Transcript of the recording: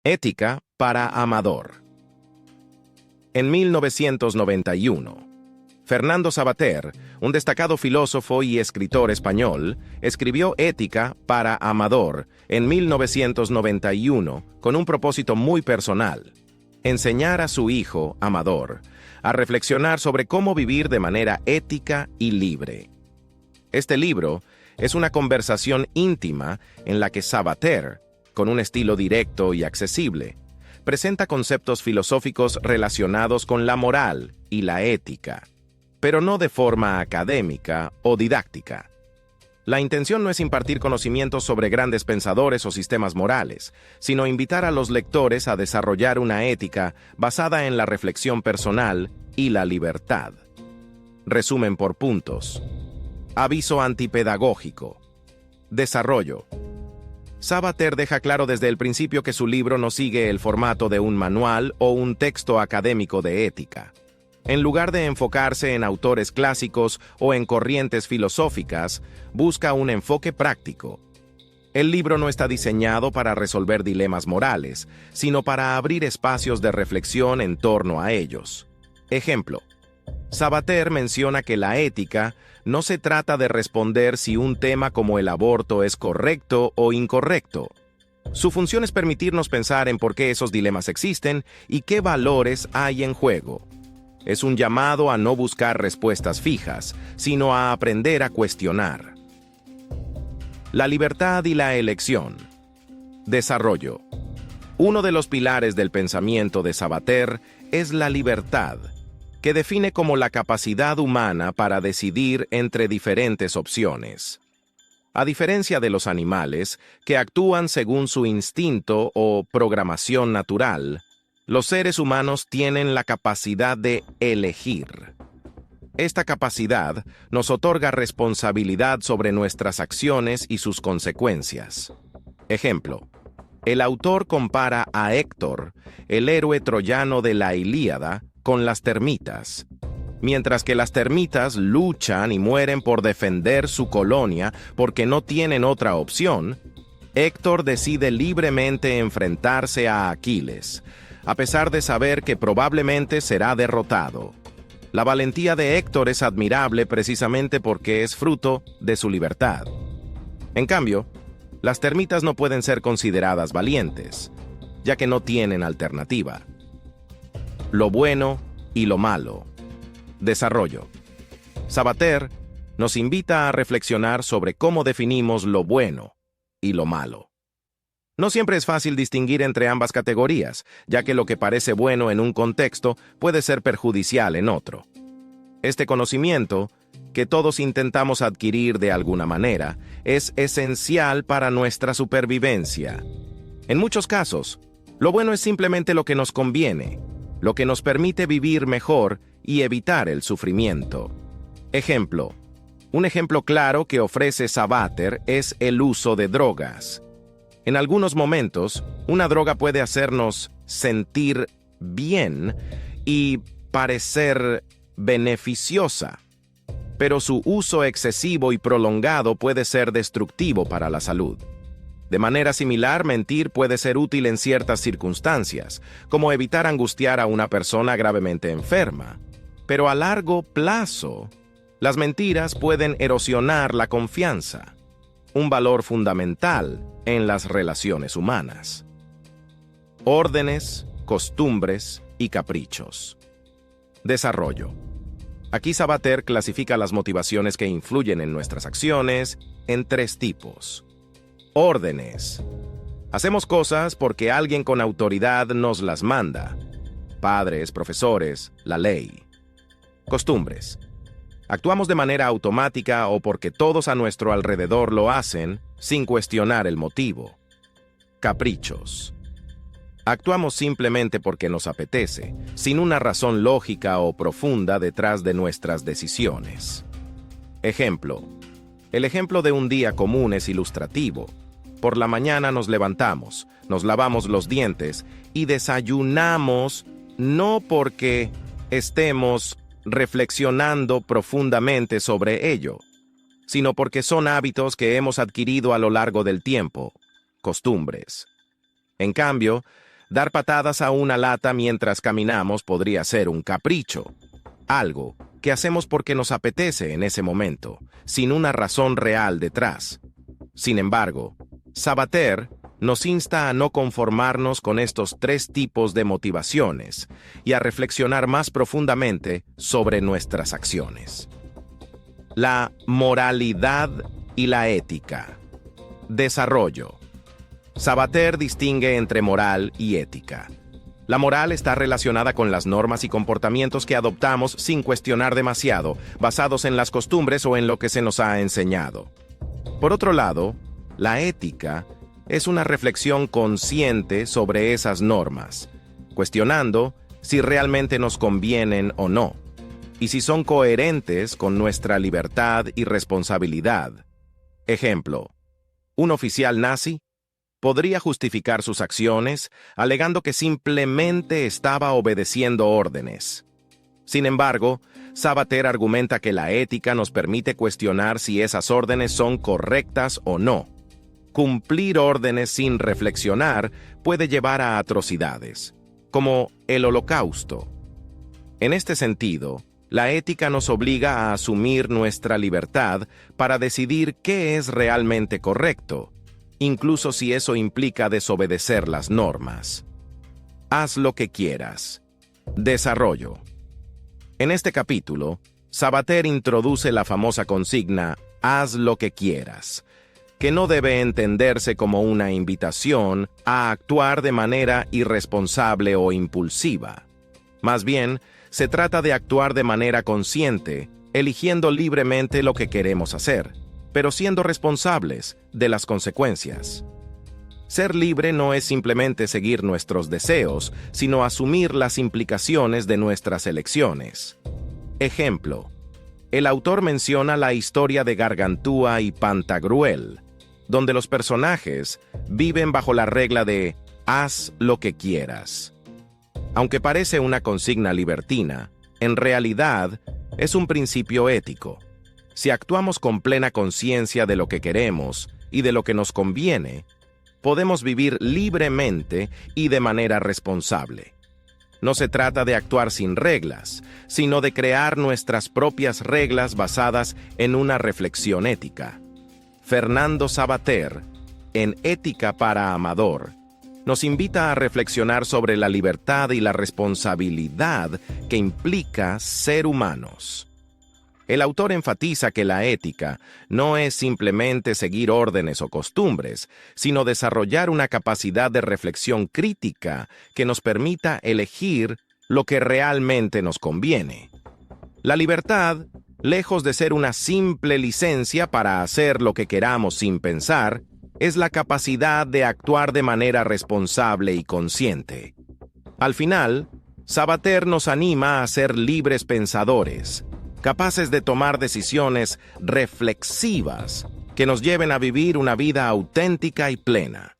Ética para Amador. En 1991, Fernando Savater, un destacado filósofo y escritor español, escribió Ética para Amador en 1991 con un propósito muy personal: enseñar a su hijo, Amador, a reflexionar sobre cómo vivir de manera ética y libre. Este libro es una conversación íntima en la que Savater, con un estilo directo y accesible, presenta conceptos filosóficos relacionados con la moral y la ética, pero no de forma académica o didáctica. La intención no es impartir conocimientos sobre grandes pensadores o sistemas morales, sino invitar a los lectores a desarrollar una ética basada en la reflexión personal y la libertad. Resumen por puntos. Aviso antipedagógico. Desarrollo. Savater deja claro desde el principio que su libro no sigue el formato de un manual o un texto académico de ética. En lugar de enfocarse en autores clásicos o en corrientes filosóficas, busca un enfoque práctico. El libro no está diseñado para resolver dilemas morales, sino para abrir espacios de reflexión en torno a ellos. Ejemplo: Savater menciona que la ética no se trata de responder si un tema como el aborto es correcto o incorrecto. Su función es permitirnos pensar en por qué esos dilemas existen y qué valores hay en juego. Es un llamado a no buscar respuestas fijas, sino a aprender a cuestionar. La libertad y la elección. Desarrollo. Uno de los pilares del pensamiento de Savater es la libertad, que define como la capacidad humana para decidir entre diferentes opciones. A diferencia de los animales, que actúan según su instinto o programación natural, los seres humanos tienen la capacidad de elegir. Esta capacidad nos otorga responsabilidad sobre nuestras acciones y sus consecuencias. Ejemplo: el autor compara a Héctor, el héroe troyano de la Ilíada, con las termitas. Mientras que las termitas luchan y mueren por defender su colonia porque no tienen otra opción, Héctor decide libremente enfrentarse a Aquiles, a pesar de saber que probablemente será derrotado. La valentía de Héctor es admirable precisamente porque es fruto de su libertad. En cambio, las termitas no pueden ser consideradas valientes, ya que no tienen alternativa. Lo bueno y lo malo. Desarrollo. Savater nos invita a reflexionar sobre cómo definimos lo bueno y lo malo. No siempre es fácil distinguir entre ambas categorías, ya que lo que parece bueno en un contexto puede ser perjudicial en otro. Este conocimiento, que todos intentamos adquirir de alguna manera, es esencial para nuestra supervivencia. En muchos casos, lo bueno es simplemente lo que nos conviene, lo que nos permite vivir mejor y evitar el sufrimiento. Ejemplo: un ejemplo claro que ofrece Savater es el uso de drogas. En algunos momentos, una droga puede hacernos sentir bien y parecer beneficiosa, pero su uso excesivo y prolongado puede ser destructivo para la salud. De manera similar, mentir puede ser útil en ciertas circunstancias, como evitar angustiar a una persona gravemente enferma. Pero a largo plazo, las mentiras pueden erosionar la confianza, un valor fundamental en las relaciones humanas. Órdenes, costumbres y caprichos. Desarrollo. Aquí Savater clasifica las motivaciones que influyen en nuestras acciones en 3 tipos. Órdenes. Hacemos cosas porque alguien con autoridad nos las manda: padres, profesores, la ley. Costumbres. Actuamos de manera automática o porque todos a nuestro alrededor lo hacen, sin cuestionar el motivo. Caprichos. Actuamos simplemente porque nos apetece, sin una razón lógica o profunda detrás de nuestras decisiones. Ejemplo. El ejemplo de un día común es ilustrativo. Por la mañana nos levantamos, nos lavamos los dientes y desayunamos, no porque estemos reflexionando profundamente sobre ello, sino porque son hábitos que hemos adquirido a lo largo del tiempo, costumbres. En cambio, Dar patadas a una lata mientras caminamos podría ser un capricho, algo que hacemos porque nos apetece en ese momento, sin una razón real detrás. Sin embargo, Sabater nos insta a no conformarnos con estos tres tipos de motivaciones y a reflexionar más profundamente sobre nuestras acciones. La moralidad y la ética. Desarrollo. Sabater distingue entre moral y ética. La moral está relacionada con las normas y comportamientos que adoptamos sin cuestionar demasiado, basados en las costumbres o en lo que se nos ha enseñado. Por otro lado, la ética es una reflexión consciente sobre esas normas, cuestionando si realmente nos convienen o no, y si son coherentes con nuestra libertad y responsabilidad. Ejemplo, un oficial nazi podría justificar sus acciones alegando que simplemente estaba obedeciendo órdenes. Sin embargo, Sabater argumenta que la ética nos permite cuestionar si esas órdenes son correctas o no. Cumplir órdenes sin reflexionar puede llevar a atrocidades, como el Holocausto. En este sentido, la ética nos obliga a asumir nuestra libertad para decidir qué es realmente correcto, incluso si eso implica desobedecer las normas. Haz lo que quieras. Desarrollo. En este capítulo, Sabater introduce la famosa consigna «haz lo que quieras», que no debe entenderse como una invitación a actuar de manera irresponsable o impulsiva. Más bien, se trata de actuar de manera consciente, eligiendo libremente lo que queremos hacer, pero siendo responsables de las consecuencias. Ser libre no es simplemente seguir nuestros deseos, sino asumir las implicaciones de nuestras elecciones. Ejemplo, el autor menciona la historia de Gargantúa y Pantagruel, donde los personajes viven bajo la regla de «haz lo que quieras». Aunque parece una consigna libertina, en realidad es un principio ético. Si actuamos con plena conciencia de lo que queremos y de lo que nos conviene, podemos vivir libremente y de manera responsable. No se trata de actuar sin reglas, sino de crear nuestras propias reglas basadas en una reflexión ética. Fernando Sabater, en Ética para Amador, nos invita a reflexionar sobre la libertad y la responsabilidad que implica ser humanos. El autor enfatiza que la ética no es simplemente seguir órdenes o costumbres, sino desarrollar una capacidad de reflexión crítica que nos permita elegir lo que realmente nos conviene. La libertad, lejos de ser una simple licencia para hacer lo que queramos sin pensar, es la capacidad de actuar de manera responsable y consciente. Al final, Sabater nos anima a ser libres pensadores, capaces de tomar decisiones reflexivas que nos lleven a vivir una vida auténtica y plena.